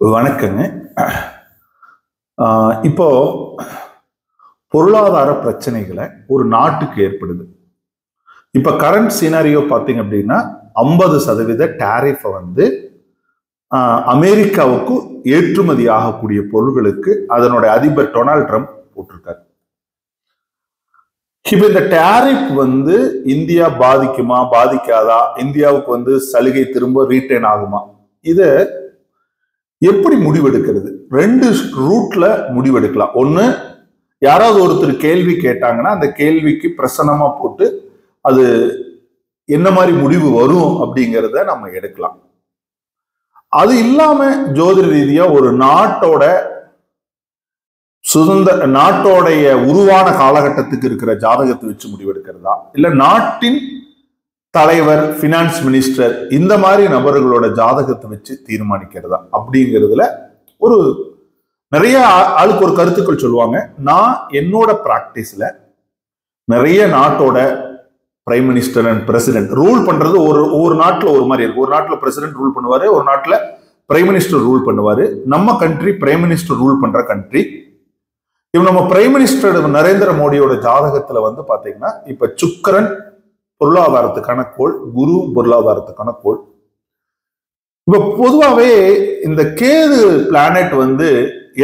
வணக்கங்க. இப்போ பொருளாதார பிரச்சனைகளை ஒரு நாட்டுக்கு ஏற்படுது. இப்ப கரண்ட் சினாரியோ பார்த்தீங்க அப்படின்னா 50% டேரிஃபை வந்து அமெரிக்காவுக்கு ஏற்றுமதி ஆகக்கூடிய பொருட்களுக்கு அதனுடைய அதிபர் டொனால்ட் ட்ரம்ப் போட்டிருக்காரு. இப்ப இந்த டேரிஃப் வந்து இந்தியா பாதிக்குமா பாதிக்காதா, இந்தியாவுக்கு வந்து சலுகை திரும்ப ரீட்டைன் ஆகுமா, இத எப்படி முடிவெடுக்கிறது? ரெண்டு ரூட்ல முடிவெடுக்கலாம். ஒண்ணு, யாராவது ஒருத்தர் கேள்வி கேட்டாங்கன்னா அந்த கேள்விக்கு பிரசனமா போட்டு அது என்ன மாதிரி முடிவு வரும் அப்படிங்கிறத நம்ம எடுக்கலாம். அது இல்லாம ஜோதிட ரீதியா ஒரு நாட்டோட நாட்டோடைய உருவான காலகட்டத்துக்கு இருக்கிற ஜாதகத்தை வச்சு முடிவெடுக்கிறதா, இல்ல நாட்டின் தலைவர், பினான்ஸ் மினிஸ்டர், இந்த மாதிரி நபர்களோட ஜாதகத்தை வச்சு தீர்மானிக்கிறதா அப்படிங்கிறதுல ஒரு நிறைய ஆளுக்கு ஒரு கருத்துக்கள் சொல்லுவாங்க. நான் என்னோட பிராக்டிஸ்ல நிறைய நாட்டோட prime minister and president rule பண்றது ஒரு நாட்டுல ஒரு மாதிரி இருக்கு. ஒரு நாட்டுல பிரசிடென்ட் ரூல் பண்ணுவாரு, ஒரு நாட்டுல பிரைம் மினிஸ்டர் ரூல் பண்ணுவாரு. நம்ம கண்ட்ரி பிரைம் மினிஸ்டர் ரூல் பண்ற கண்ட்ரி. இப்ப நம்ம பிரைம் மினிஸ்டர் நரேந்திர மோடியோட ஜாதகத்துல வந்து பாத்தீங்கன்னா இப்ப சுக்கிரன் பொருளாதாரத்துக்கான கோள், குரு பொருளாதாரத்துக்கான கோள். இப்ப பொதுவாகவே இந்த கேது பிளானட் வந்து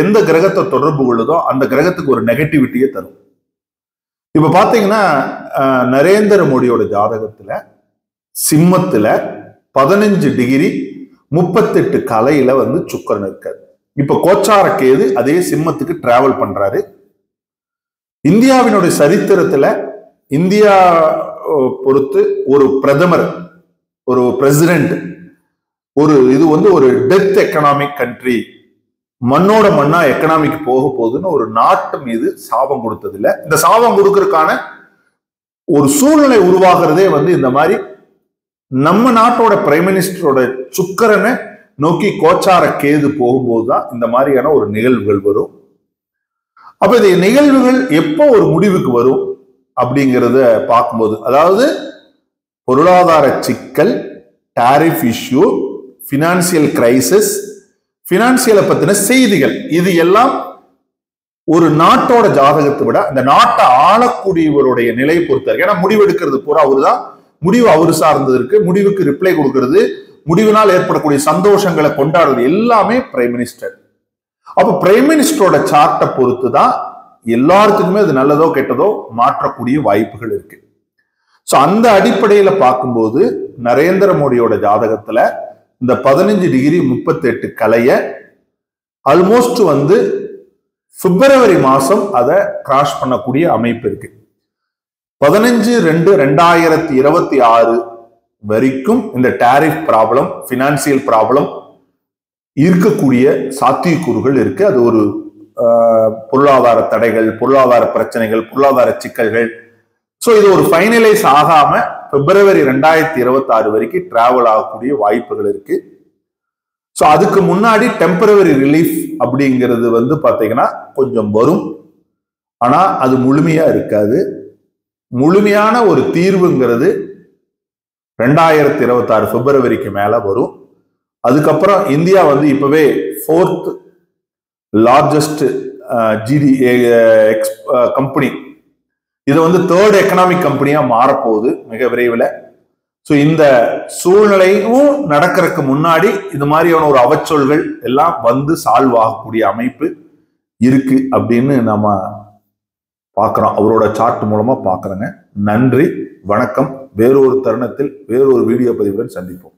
எந்த கிரகத்தை தொடர்பு கொள்ளுதோ அந்த கிரகத்துக்கு ஒரு நெகட்டிவிட்டியை தரும். இப்ப பாத்தீங்கன்னா நரேந்திர மோடியோட ஜாதகத்துல சிம்மத்துல 15 டிகிரி 38 கலையில வந்து சுக்கிரன் இருக்காரு. இப்ப கோச்சார கேது அதே சிம்மத்துக்கு டிராவல் பண்றாரு. இந்தியாவினுடைய சரித்திரத்துல இந்தியா பொறுத்து ஒரு பிரதமர், ஒரு பிரசிடென்ட், இது வந்து ஒரு டெத் எக்கனாமிக் கண்ட்ரி, மண்ணோட மண்ணா எக்கனாமிக் போக போகுதுன்னு ஒரு நாட்டு மீது சாபம் கொடுத்தது இல்ல. இந்த சாபம் கொடுக்கறதுக்கான ஒரு சூழ்நிலை உருவாகிறதே வந்து இந்த மாதிரி நம்ம நாட்டோட பிரைம் மினிஸ்டரோட சுக்கிரனை நோக்கி கோச்சார கேது போகும்போதுதான் இந்த மாதிரியான ஒரு நிகழ்வுகள் வரும். அப்ப இந்த நிகழ்வுகள் எப்போ ஒரு முடிவுக்கு வரும் அப்படிங்கிறத பார்க்கும்போது, அதாவது பொருளாதார சிக்கல், டாரிஃப் இஷ்யூ, பினான்சியல் கிரைசிஸ், பினான்சியலை பத்தின செய்திகள், இது எல்லாம் ஒரு நாட்டோட ஜாதகத்தை விட அந்த நாட்டை ஆளக்கூடியவருடைய நிலை பொறுத்தாரு. ஏன்னா முடிவெடுக்கிறது பூரா அவருதான், முடிவு அவரு சார்ந்தது இருக்கு, முடிவுக்கு ரிப்ளை கொடுக்கிறது, முடிவினால் ஏற்படக்கூடிய சந்தோஷங்களை கொண்டாடுறது எல்லாமே பிரைம் மினிஸ்டர். அப்ப பிரைம் மினிஸ்டரோட சார்ட்டை பொறுத்து தான் எல்லாருக்குமே அது நல்லதோ கெட்டதோ மாற்றக்கூடிய வாய்ப்புகள் இருக்கு. சோ அந்த அடிப்படையில பார்க்கும்போது நரேந்திர மோடியோட ஜாதகத்துல இந்த 15 டிகிரி 38 கலைய ஆல்மோஸ்ட் வந்து பிப்ரவரி மாசம் அதை கிராஸ் பண்ணக்கூடிய அமைப்பு இருக்கு. 15/2/2026 வரைக்கும் இந்த டாரிஃப் ப்ராப்ளம், பினான்சியல் ப்ராப்ளம் இருக்கக்கூடிய சாத்தியக்கூறுகள் இருக்கு. அது ஒரு பொருளாதார தடைகள், பொருளாதார பிரச்சனைகள், பொருளாதார சிக்கல்கள். சோ இது ஒரு ஃபைனலைஸ் ஆகாம பிப்ரவரி 2026 வரைக்கும் டிராவல் ஆகக்கூடிய வாய்ப்புகள் இருக்கு. சோ அதுக்கு முன்னாடி டெம்பரவரி ரிலீஃப் அப்படிங்கிறது வந்து பாத்தீங்கன்னா கொஞ்சம் வரும், ஆனா அது முழுமையா இருக்காது. முழுமையான ஒரு தீர்வுங்கிறது 2026 பிப்ரவரிக்கு மேல வரும். அதுக்கப்புறம் இந்தியா வந்து இப்பவே 4th லார்ஜஸ்ட் கம்பெனி, இது வந்து 3rd எக்கனாமிக் கம்பெனியா மாறப்போகுது மிக விரைவில். ஸோ இந்த சூழ்நிலையும் நடக்கிறதுக்கு முன்னாடி இது மாதிரியான ஒரு அவச்சொல்கள் எல்லாம் வந்து சால்வ் ஆகக்கூடிய அமைப்பு இருக்கு அப்படின்னு நம்ம பார்க்கிறோம். அவரோட சார்ட் மூலமா பார்க்கறோங்க. நன்றி, வணக்கம். வேறொரு தருணத்தில் வேறொரு வீடியோ பதிவுடன் சந்திப்போம்.